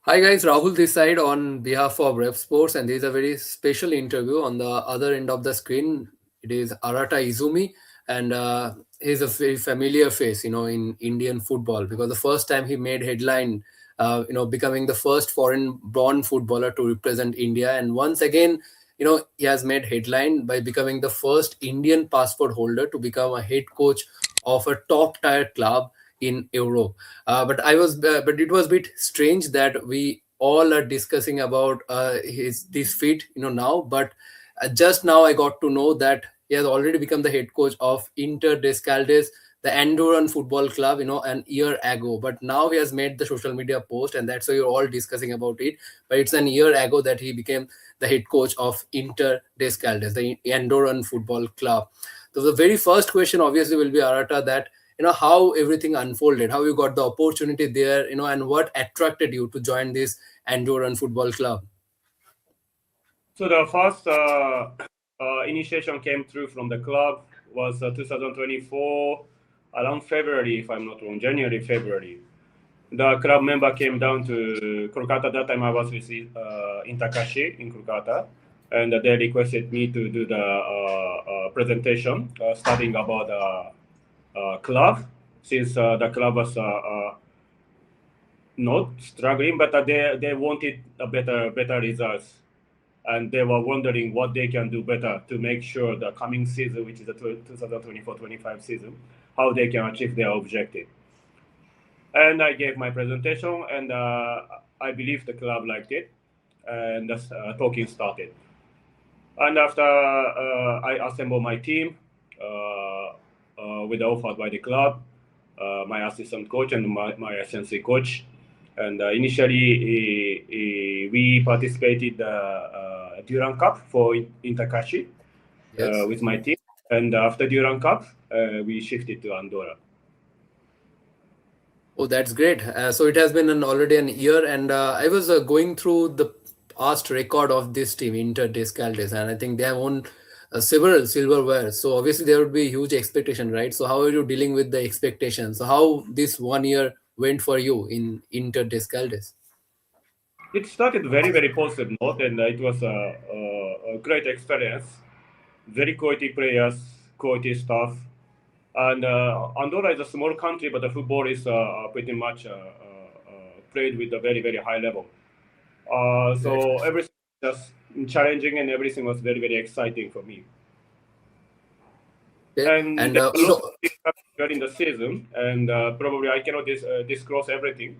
Hi guys, Rahul this side on behalf of Rev Sports, and this is a very special interview. On the other end of the screen, it is Arata Izumi, and he's a very familiar face, in Indian football because the first time he made headline, becoming the first foreign-born footballer to represent India, and once again, he has made headline by becoming the first Indian passport holder to become a head coach of a top-tier club in Europe. But it was a bit strange that we all are discussing about his this feat, now. But just now I got to know that he has already become the head coach of Inter Descaldes, the Andorran football club, an year ago. But now he has made the social media post, and that's why you're all discussing about it. But it's an year ago that he became the head coach of Inter Descaldes, the Andorran football club. So the very first question obviously will be Arata, that how everything unfolded, how you got the opportunity there, and what attracted you to join this Andorran football club. So the first initiation came through from the club was 2024, around February, if I'm not wrong, January, February. The club member came down to Kolkata. That time I was with Intakashi in Kolkata, and they requested me to do the presentation, studying about the club, since the club was not struggling, but they wanted a better results, and they were wondering what they can do better to make sure the coming season, which is the 2024-25 season, how they can achieve their objective. And I gave my presentation, and I believe the club liked it, and the talking started. And after I assembled my team with the offer by the club, my assistant coach and my assistant coach. And initially, we participated Duran Cup for Intakashi Yes. with my team. And after Duran Cup, we shifted to Andorra. Oh, that's great. So it has been already an year, and I was going through the past record of this team, Inter Descaldes, and I think they have won several silverware. So obviously there would be huge expectation, right? So how are you dealing with the expectations? So how this 1 year went for you in Inter Descaldes? It started very positive note, and it was a great experience. Very quality players, quality staff, and Andorra is a small country, but the football is pretty much played with a very high level. Great. So everything was challenging, and everything was very exciting for me. Okay. And And there were a lot of so things happening during the season, and probably I cannot disclose everything,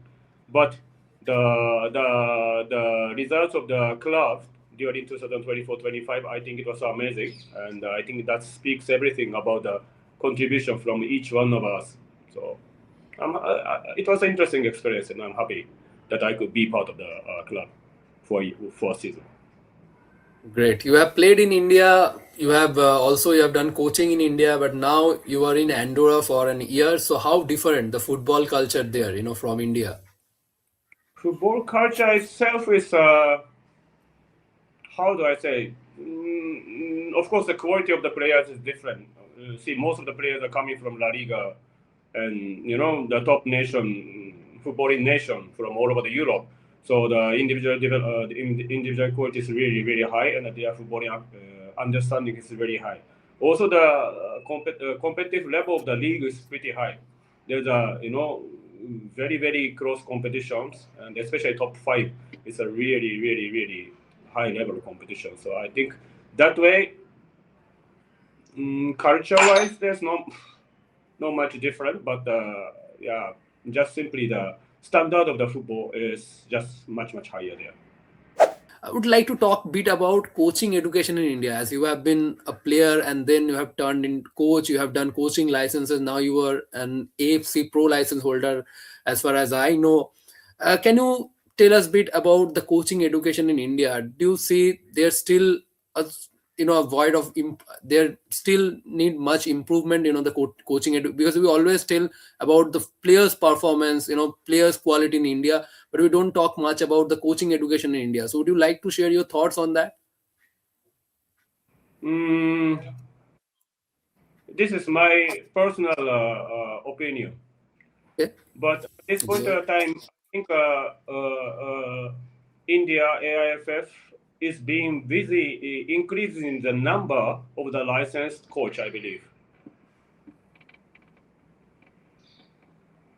but the results of the club during 2024-25, I think it was amazing, and I think that speaks everything about the contribution from each one of us. So it was an interesting experience, and I'm happy that I could be part of the club for a season. great. You have played in India. You have done coaching in India, but now you are in Andorra for an year. So how different the football culture there, from India? Football culture itself is how do I say? Of course, the quality of the players is different. See, most of the players are coming from La Liga, and the top nation, footballing nation from all over the Europe. So the individual quality is really high, and their footballing understanding is very high. Also, the competitive level of the league is pretty high. There's a very close competitions, and especially top five. It's a really high level competition. So I think that way, culture wise, there's not much different, but yeah, just simply the standard of the football is just much higher there. I would like to talk a bit about coaching education in India, as you have been a player and then you have turned in coach. You have done coaching licenses. Now you are an AFC Pro license holder, as far as I know. Can you tell us a bit about the coaching education in India? Do you see there's still a a void of there still need much improvement? The because we always tell about the players' performance, players' quality in India, but we don't talk much about the coaching education in India. So would you like to share your thoughts on that? Mm, this is my personal opinion. Okay. But at this point Great. of time, I think India AIFF is being busy increasing the number of the licensed coach, I believe.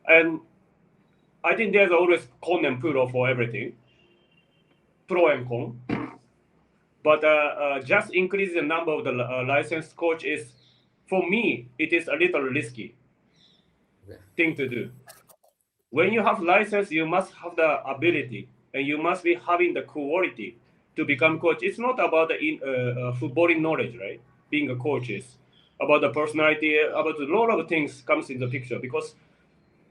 And I think there's always con and pro for everything, pro and con. But just increase the number of the licensed coach is, for me, it is a little risky Okay. thing to do. When you have license, you must have the ability and you must be having the quality to become coach. It's not about the footballing knowledge, right? Being a coach is about the personality, about a lot of things comes in the picture because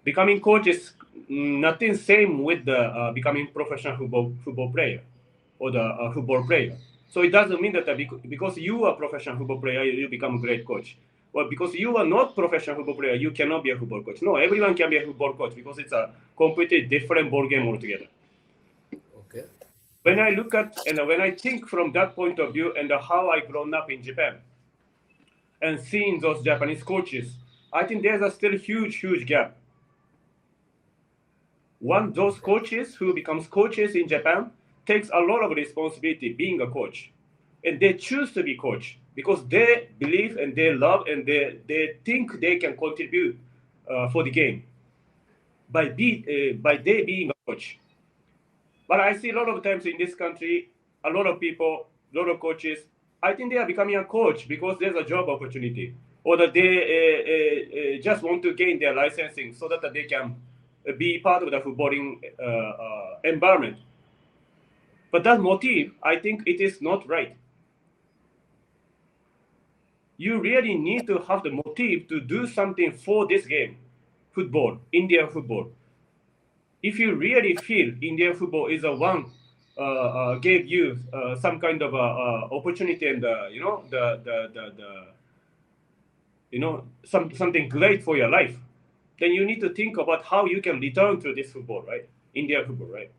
becoming coach is nothing same with the becoming professional football player or the football player. So it doesn't mean that because you are a professional football player, you become a great coach. Well, because you are not professional football player, you cannot be a football coach. No, everyone can be a football coach because it's a completely different ball game altogether. Okay. When I look at and when I think from that point of view and how I grown up in Japan and seeing those Japanese coaches, I think there's a still huge gap. One those Okay. coaches who becomes coaches in Japan takes a lot of responsibility being a coach, and they choose to be coach because they believe and they love and they think they can contribute for the game by they being a coach. But I see a lot of times in this country, a lot of people, a lot of coaches, I think they are becoming a coach because there's a job opportunity, or that they just want to gain their licensing so that they can be part of the footballing environment. But that motive, I think it is not right. You really need to have the motive to do something for this game, football, Indian football. If you really feel Indian football is the one gave you some kind of opportunity and something great for your life, then you need to think about how you can return to this football, right? Indian football, right?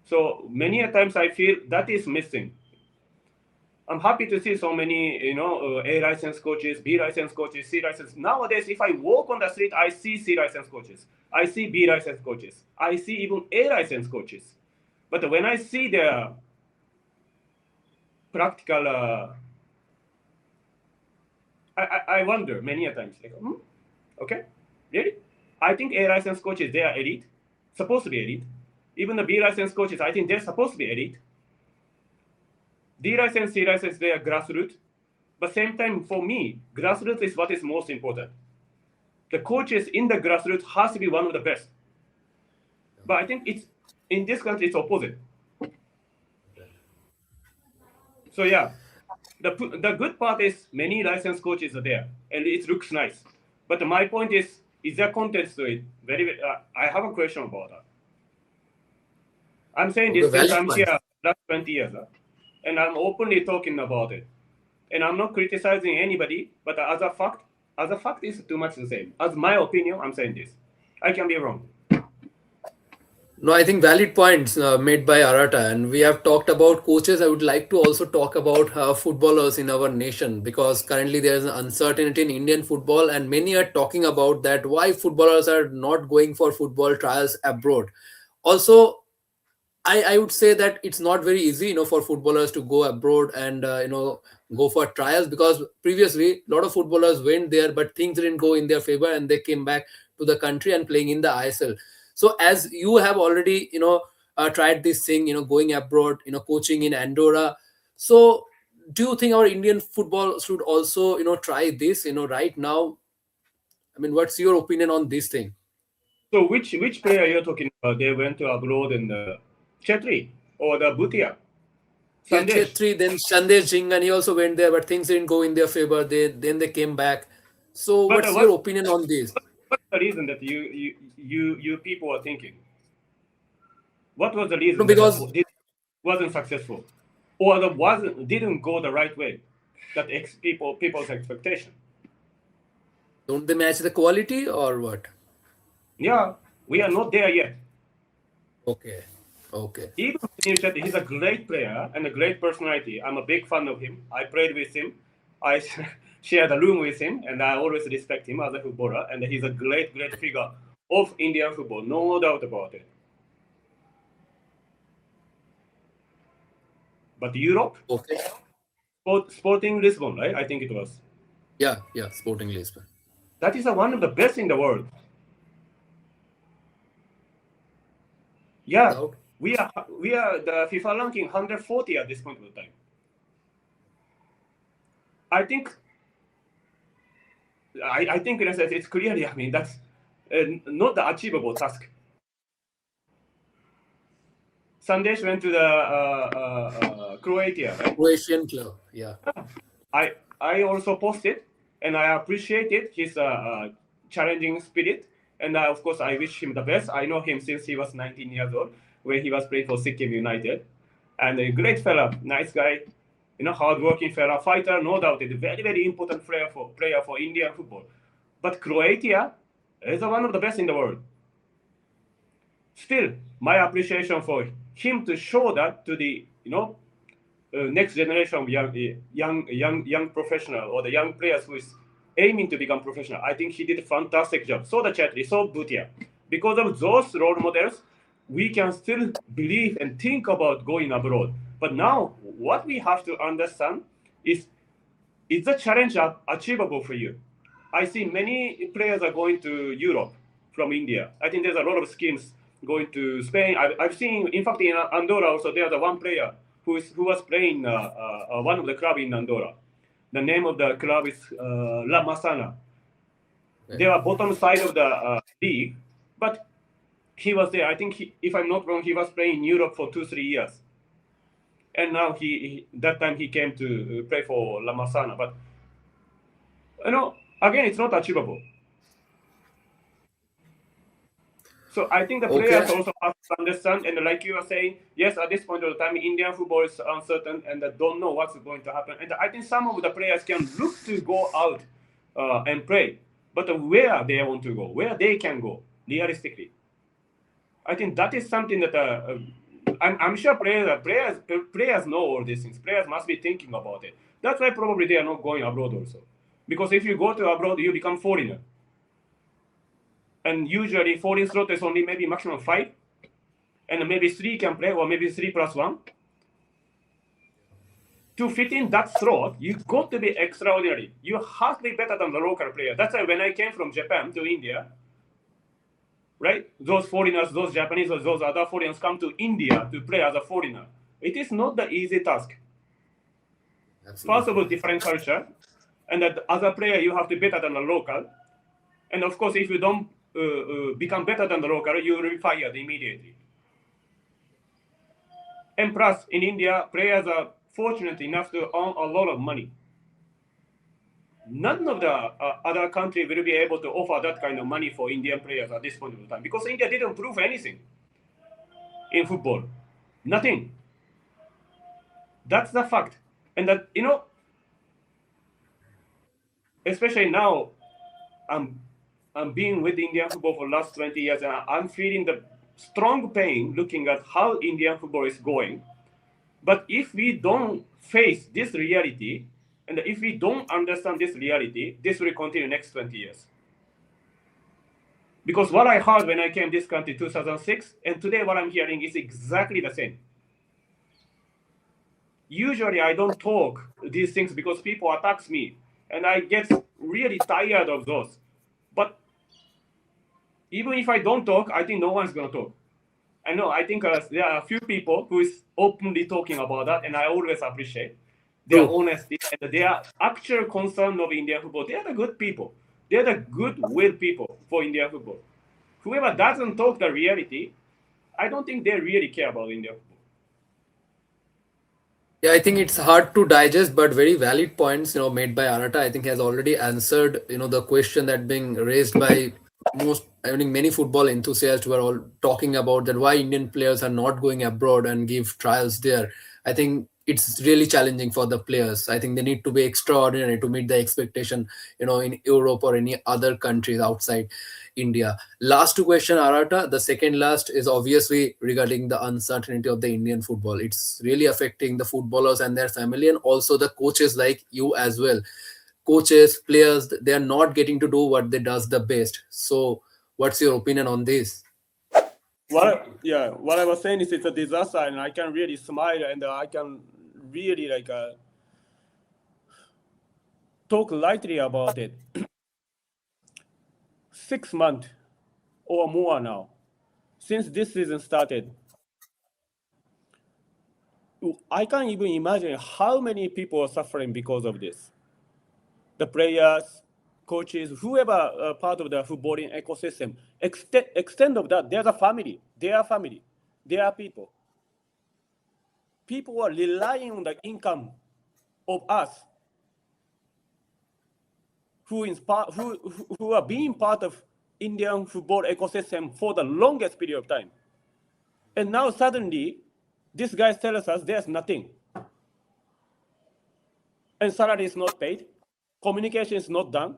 So many a times I feel that is missing. I'm happy to see so many, A license coaches, B license coaches, C license. Nowadays, if I walk on the street, I see C license coaches, I see B license coaches, I see even A license coaches. But when I see the practical, I wonder many a times, like, okay, really? I think A license coaches, they are elite, supposed to be elite. Even the B license coaches, I think they're supposed to be elite. D license, C license, they are grassroots. But same time, for me, grassroots is what is most important. The coaches in the grassroots has to be one of the best. But I think it's in this country it's opposite. So yeah, the good part is many licensed coaches are there and it looks nice. But my point is there content to it? I have a question about that. I'm saying Okay. this since Valid I'm point. here last 20 years, and I'm openly talking about it. And I'm not criticizing anybody, but as a fact is too much the same. As my opinion, I'm saying this. I can be wrong. No, I think valid points made by Arata, and we have talked about coaches. I would like to also talk about footballers in our nation because currently there is an uncertainty in Indian football, and many are talking about that why footballers are not going for football trials abroad. Also, I would say that it's not very easy, for footballers to go abroad and go for trials because previously a lot of footballers went there, but things didn't go in their favor, and they came back to the country and playing in the ISL. So as you have already tried this thing, going abroad, coaching in Andorra. So do you think our Indian football should also try this, right now? I mean, what's your opinion on this thing? So which player you're talking about? They went to abroad in the Chetri or the Bhutia, Yeah, Sandesh. Chetri, then Sandesh Jhingan, he also went there, but things didn't go in their favor. They came back. So, But what's your opinion on this? what's the reason that you people are thinking? What was the No, reason that because this wasn't successful, or that wasn't didn't go the right way? That people's expectation. don't they match the quality or what? Yeah, we are not there yet. Okay, okay, Even Sunil he's a great player and a great personality. I'm a big fan of him. I played with him. I share the room with him, and I always respect him as a footballer. And he's a great figure of Indian football, no doubt about it. But Europe, Okay. Sporting Lisbon, right? I think it was. Yeah, yeah, Sporting Lisbon. That is one of the best in the world. No Yeah, doubt. we are the FIFA ranking 140 at this point of time. I think I think in a sense it's clearly. I mean that's not the achievable task. Sandesh went to the Croatia, right? Croatian club. Yeah. I also posted, and I appreciated his challenging spirit. And of course, I wish him the best. I know him since he was 19 years old when he was playing for Sikkim United, and a great fella, nice guy, hardworking fella, fighter, no doubt. A very important player for Indian football. But Croatia is one of the best in the world. Still, my appreciation for him to show that to the next generation of young professional or the young players who is aiming to become professional. I think he did a fantastic job. So the Chetri, so Bhutia. Because of those role models, we can still believe and think about going abroad. But now, what we have to understand is the challenge achievable for you? I see many players are going to Europe from India. I think there's a lot of schemes going to Spain. I've seen, in fact, in Andorra also, there's a one player who was playing one of the club in Andorra. The name of the club is La Masana. They Okay. are bottom side of the league, but he was there. I think, if I'm not wrong, he was playing in Europe for 2 3 years, and now that time he came to play for La Masana. But again, it's not achievable. So I think the Okay. players also have to understand, and like you are saying, yes, at this point of time, Indian football is uncertain and they don't know what's going to happen. And I think some of the players can look to go out and play, but where they want to go, where they can go, realistically, I think that is something that I'm sure players know all these things. Players must be thinking about it. That's why probably they are not going abroad also, because if you go to abroad, you become foreigner, and usually foreign slot is only maybe maximum five, and maybe three can play, or maybe three plus one. To fit in that slot, you got to be extraordinary. You have to be better than the local player. That's why when I came from Japan to India, right? Those foreigners, those Japanese, or those other foreigners come to India to play as a foreigner. It is not the easy task. First of Absolutely. all, different culture, and that as a player, you have to be better than the local. And of course, if you don't become better than the local, you will be fired immediately. And plus, in India, players are fortunate enough to earn a lot of money. None of the other country will be able to offer that kind of money for Indian players at this point of time, because India didn't prove anything in football. Nothing. That's the fact. And that, especially now, I'm, I'm being with Indian football for the last 20 years, and I'm feeling the strong pain looking at how Indian football is going. But if we don't face this reality, and if we don't understand this reality, this will continue next 20 years. Because what I heard when I came this country 2006, and today what I'm hearing is exactly the same. Usually I don't talk these things because people attacks me, and I get really tired of those. But even if I don't talk, I think no one's gonna talk. I know. I think there are a few people who is openly talking about that, and I always appreciate their True. honesty and their actual concern of Indian football. They are the good people. They are the goodwill people for Indian football. Whoever doesn't talk the reality, I don't think they really care about Indian football. Yeah, I think it's hard to digest, but very valid points, made by Arata. I think has already answered, the question that being raised by I mean, many football enthusiasts who are all talking about that why Indian players are not going abroad and give trials there. I think it's really challenging for the players. I think they need to be extraordinary to meet the expectation, in Europe or any other countries outside India. Last question, Arata. The second last is obviously regarding the uncertainty of the Indian football. It's really affecting the footballers and their family, and also the coaches like you as well. Coaches, players, they are not getting to do what they does the best. So, what's your opinion on this? What I was saying is it's a disaster, and I can really smile, and I can really talk lightly about it. 6 months or more now since this season started. I can't even imagine how many people are suffering because of this. The players, coaches, whoever part of the footballing ecosystem. Extent of that, there's a family. They are family. They are people. People are relying on the income of us who are being part of Indian football ecosystem for the longest period of time. And now suddenly, this guy tells us there's nothing. And salary is not paid. Communication is not done.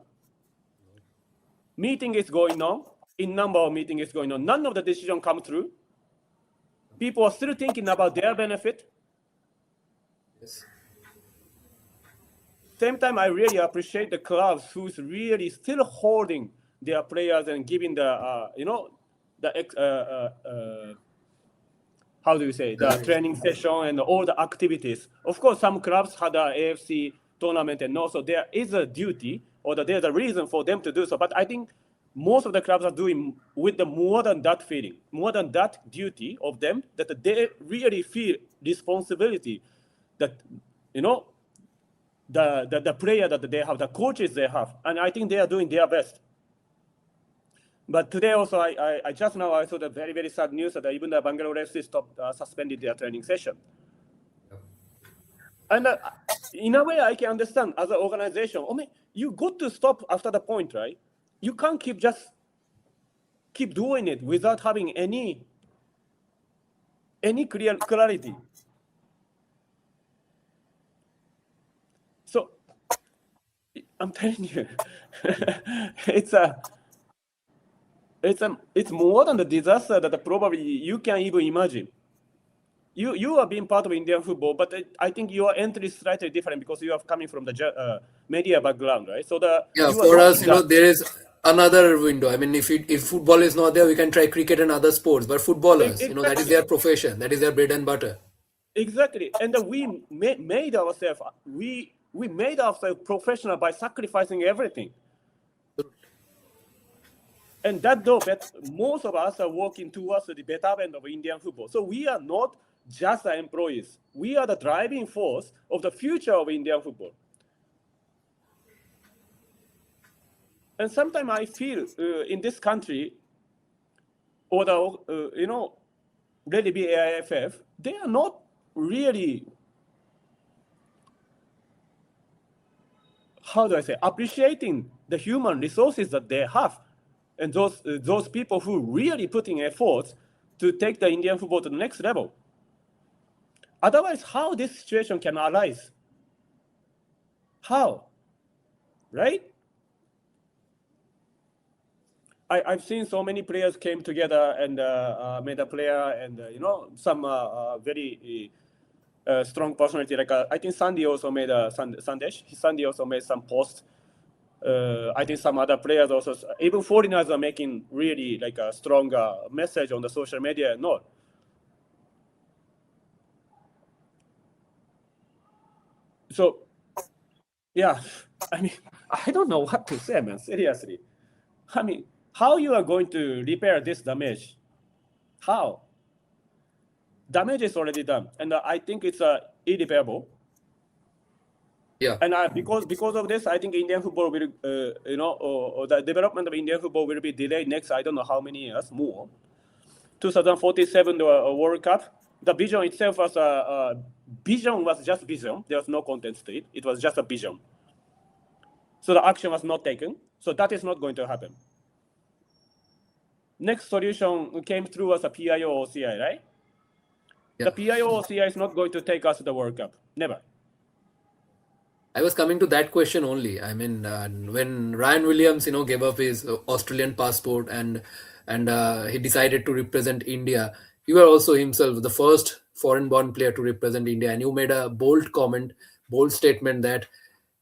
Meeting is going on. In number of meeting is going on. None of the decision come through. People are still thinking about their benefit. Yes. Same time, I really appreciate the clubs who's really still holding their players and giving the the how do you say, the The- training session and all the activities. Of course, some clubs had a AFC tournament, and also there is a duty or there's a reason for them to do so. But I think most of the clubs are doing with the more than that feeling, more than that duty of them, that they really feel responsibility that you know the player that they have, the coaches they have, and I think they are doing their best. But today also, I just now I saw the very very sad news that even the Bangalore FC stopped suspended their training session. And in a way, I can understand as an organization. I mean, you got to stop after the point, right? You can't keep doing it without having any clear clarity. So I'm telling you, it's a it's more than the disaster that probably you can even imagine. You are being part of Indian football, but I think your entry is slightly different because you are coming from the media background, right? So Yeah, you are for us, knowing you know, that. there is another window. I mean, if football is not there, we can try cricket and other sports. But footballers, you know, that is Exactly, their profession. That is their bread and butter. exactly, and made ourselves we made ourselves professional by sacrificing everything, and that though, but most of us are working towards the betterment of Indian football. So we are not just the employees; we are the driving force of the future of Indian football. And sometimes I feel in this country, or the really be AIFF, they are not really, how do I say, appreciating the human resources that they have, and those people who really putting efforts to take the Indian football to the next level. Otherwise, how this situation can arise? How, right? I've seen so many players came together and made a player, and some very strong personality. Like I think Sandy also made Sandesh. Sandy also made some posts. I think some other players also, even foreigners are making really like a stronger message on the social media and all. So yeah, I mean, I don't know what to say, man. Seriously, I mean, how you are going to repair this damage? How? Damage is already done, and I think it's irreparable. Yeah, And because of this, I think Indian football will, or the development of Indian football will be delayed next. I don't know how many years more. 2047 World Cup. The vision itself was vision was just vision. There was no content to it. It was just a vision. So the action was not taken. So that is not going to happen. Next solution came through as a PIO OCI, right? yeah. The PIO OCI is not going to take us to the World Cup. Never. I was coming to that question only. I mean, when Ryan Williams, you know, gave up his Australian passport and he decided to represent India, you were also himself the first foreign-born player to represent India, and you made a bold comment, bold statement that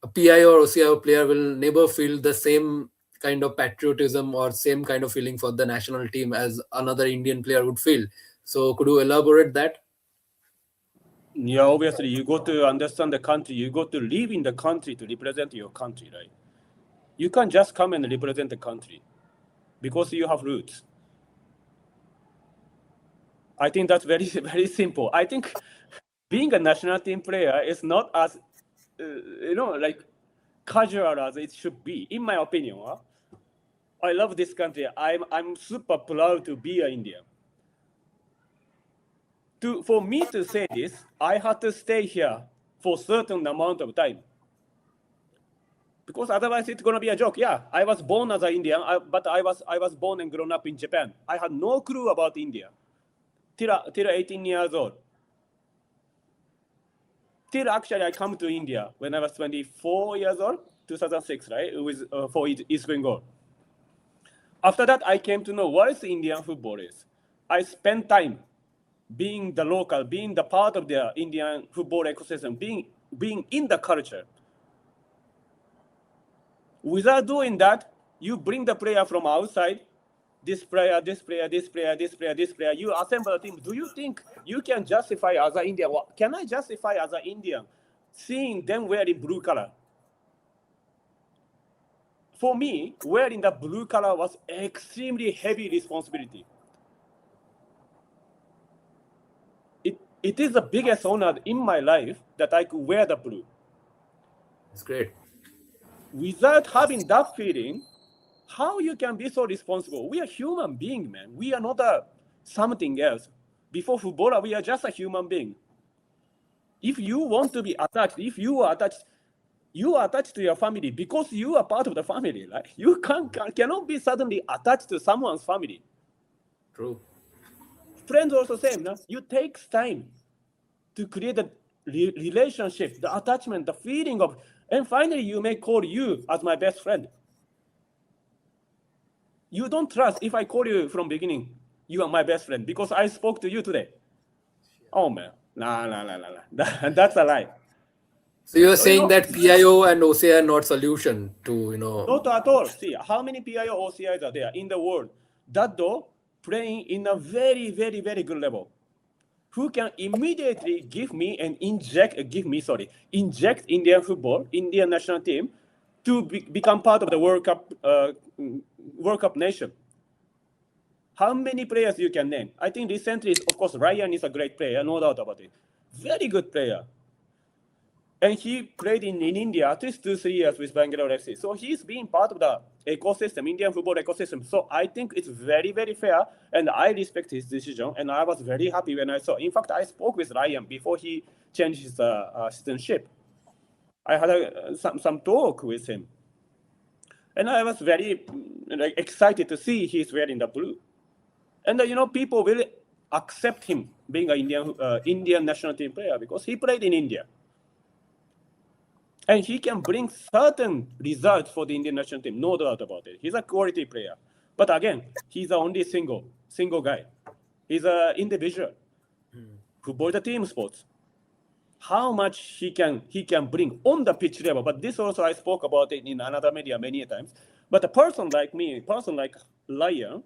a PI or OCI player will never feel the same kind of patriotism or same kind of feeling for the national team as another Indian player would feel. So, could you elaborate that? Yeah, obviously, you got to understand the country. You got to live in the country to represent your country, right? You can't just come and represent the country because you have roots. I think that's very very simple. I think being a national team player is not as like casual as it should be, in my opinion. Huh? I love this country. I'm super proud to be an Indian. For me to say this, I had to stay here for a certain amount of time because otherwise it's gonna be a joke. Yeah, I was born as an Indian, but I was born and grown up in Japan. I had no clue about India till 18 years old. Till actually I come to India when I was 24 years old, 2006, right? It was for East Bengal. After that, I came to know what is Indian football is. I spent time being the local, being the part of the Indian football ecosystem, being in the culture. Without doing that, you bring the player from outside, this player, this player, this player, this player, this player. You assemble a team. Do you think you can justify as an Indian? Can I justify as an Indian seeing them wearing blue color? For me, wearing the blue color was extremely heavy responsibility. It is the biggest honor in my life that I could wear the blue. It's great. Without having that feeling, how you can be so responsible? We are human beings, man. We are not something else. Before footballer, we are just a human being. If you want to be attached, if you are attached to your family because you are part of the family, right? You cannot be suddenly attached to someone's family. True. Friends also same. No? You takes time to create a relationship, the attachment, the feeling of, and finally you may call you as my best friend. You don't trust if I call you from beginning, you are my best friend because I spoke to you today. Oh man, nah. That's a lie. So you are So, saying that PIO and OCI are not solution to not at all. See, how many PIO OCIs are there in the world that though playing in a very, very, very good level? Who can immediately inject Indian football, Indian national team, to become part of the World Cup nation? How many players you can name? I think recently, of course, Ryan is a great player, no doubt about it. Very good player. And he played in India at least 2-3 years with Bangalore FC. So he's been part of the ecosystem, Indian football ecosystem. So I think it's very, very fair, and I respect his decision. And I was very happy when I saw. In fact, I spoke with Ryan before he changed his citizenship. I had some talk with him, and I was very excited to see he's wearing the blue. And people will accept him being an Indian national team player because he played in India. And he can bring certain results for the Indian national team, no doubt about it. He's a quality player. But again, he's the only single guy. He's an individual who bought the team sports. How much he can bring on the pitch level. But this also I spoke about it in another media many times. But a person like me, person like Lion,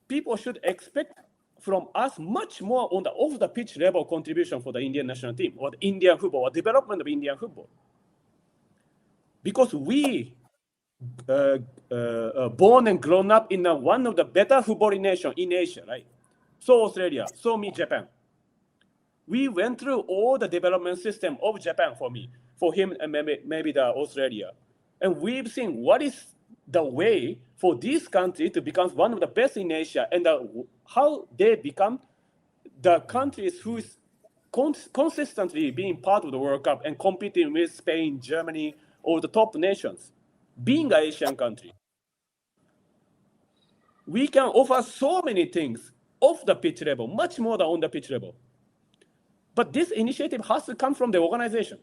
people should expect from us much more on the off the pitch level contribution for the Indian national team or the Indian football or development of Indian football. Because we born and grown up in one of the better football nation in Asia, right? So Australia, so me Japan. We went through all the development system of Japan for him, and maybe the Australia, and we've seen what is the way for this country to become one of the best in Asia, and how they become the countries who is consistently being part of the World Cup and competing with Spain, Germany, or the top nations, being an Asian country. We can offer so many things off the pitch level, much more than on the pitch level. But this initiative has to come from the organization.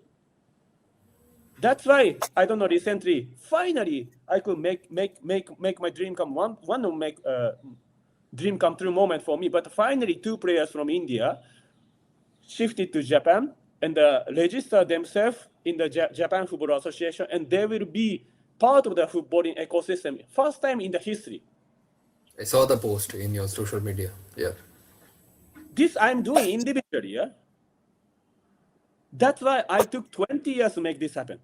That's why, I don't know, recently, finally, I could make my dream come, one of make dream come true moment for me. But finally, two players from India shifted to Japan and registered themselves in the Japan Football Association, and they will be part of the footballing ecosystem. First time in the history. I saw the post in your social media. Yeah. This I'm doing individually. Yeah? That's why I took 20 years to make this happen.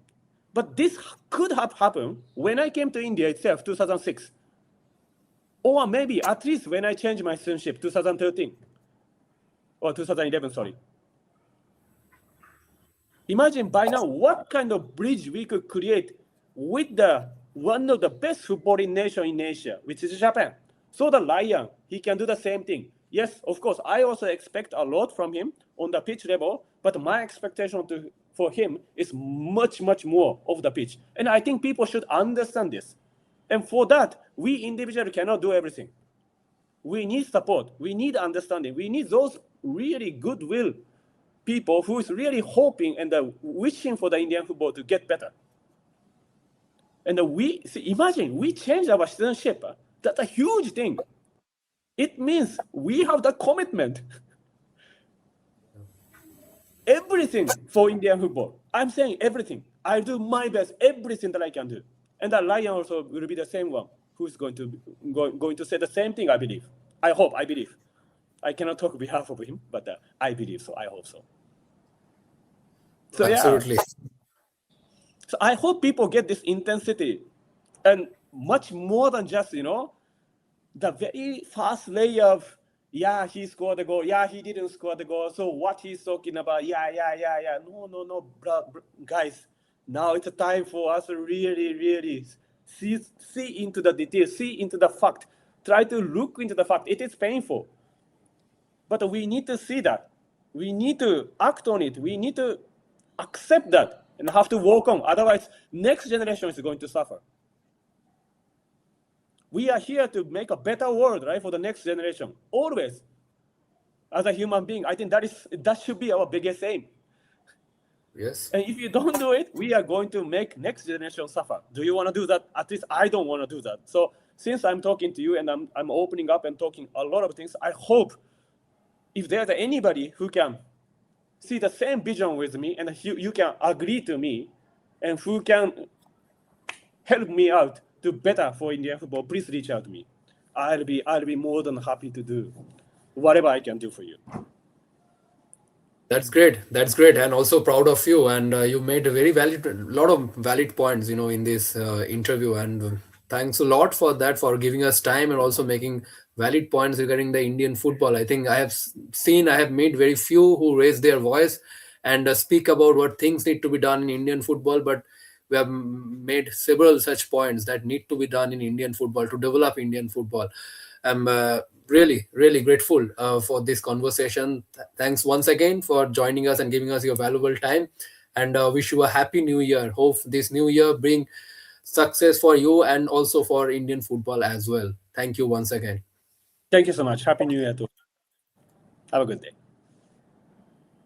But this could have happened when I came to India itself, 2006. Or maybe at least when I changed my citizenship, 2013 or 2011, sorry. Imagine by now what kind of bridge we could create with the one of the best footballing nation in Asia, which is Japan. So the Lion, he can do the same thing. Yes, of course, I also expect a lot from him on the pitch level, but my expectation for him is much, much more of the pitch. And I think people should understand this. And for that, we individually cannot do everything. We need support. We need understanding. We need those really goodwill people who is really hoping and wishing for the Indian football to get better. And we see, imagine we change our citizenship. That's a huge thing. It means we have the commitment, everything for Indian football. I'm saying everything. I do my best, everything that I can do. And the Lion also will be the same one who's going to say the same thing, I believe. I hope, I believe. I cannot talk on behalf of him, but I believe so. I hope so. So yeah, Absolutely. so I hope people get this intensity and much more than just, the very first layer of, yeah, he scored the goal. Yeah, he didn't score the goal. So what he's talking about, yeah. No, guys. Now it's a time for us to really, really see into the details, see into the fact, try to look into the fact. It is painful, but we need to see that. We need to act on it. We need to accept that and have to work on. Otherwise, next generation is going to suffer. We are here to make a better world, right, for the next generation. Always, as a human being, I think that should be our biggest aim. Yes. And if you don't do it, we are going to make next generation suffer. Do you want to do that? At least I don't want to do that. So since I'm talking to you and I'm opening up and talking a lot of things, I hope if there's anybody who can see the same vision with me and you can agree to me and who can help me out to better for Indian football, please reach out to me. I'll be more than happy to do whatever I can do for you. That's great. That's great, and also proud of you. And you made a very valid, lot of valid points, in this interview. And thanks a lot for that, for giving us time and also making valid points regarding the Indian football. I think I have seen, I have made very few who raise their voice and speak about what things need to be done in Indian football. But we have made several such points that need to be done in Indian football to develop Indian football. I'm really, really grateful for this conversation. Thanks once again for joining us and giving us your valuable time. And wish you a happy new year. Hope this new year bring success for you and also for Indian football as well. Thank you once again. Thank you so much. Happy New Year to Have a good day.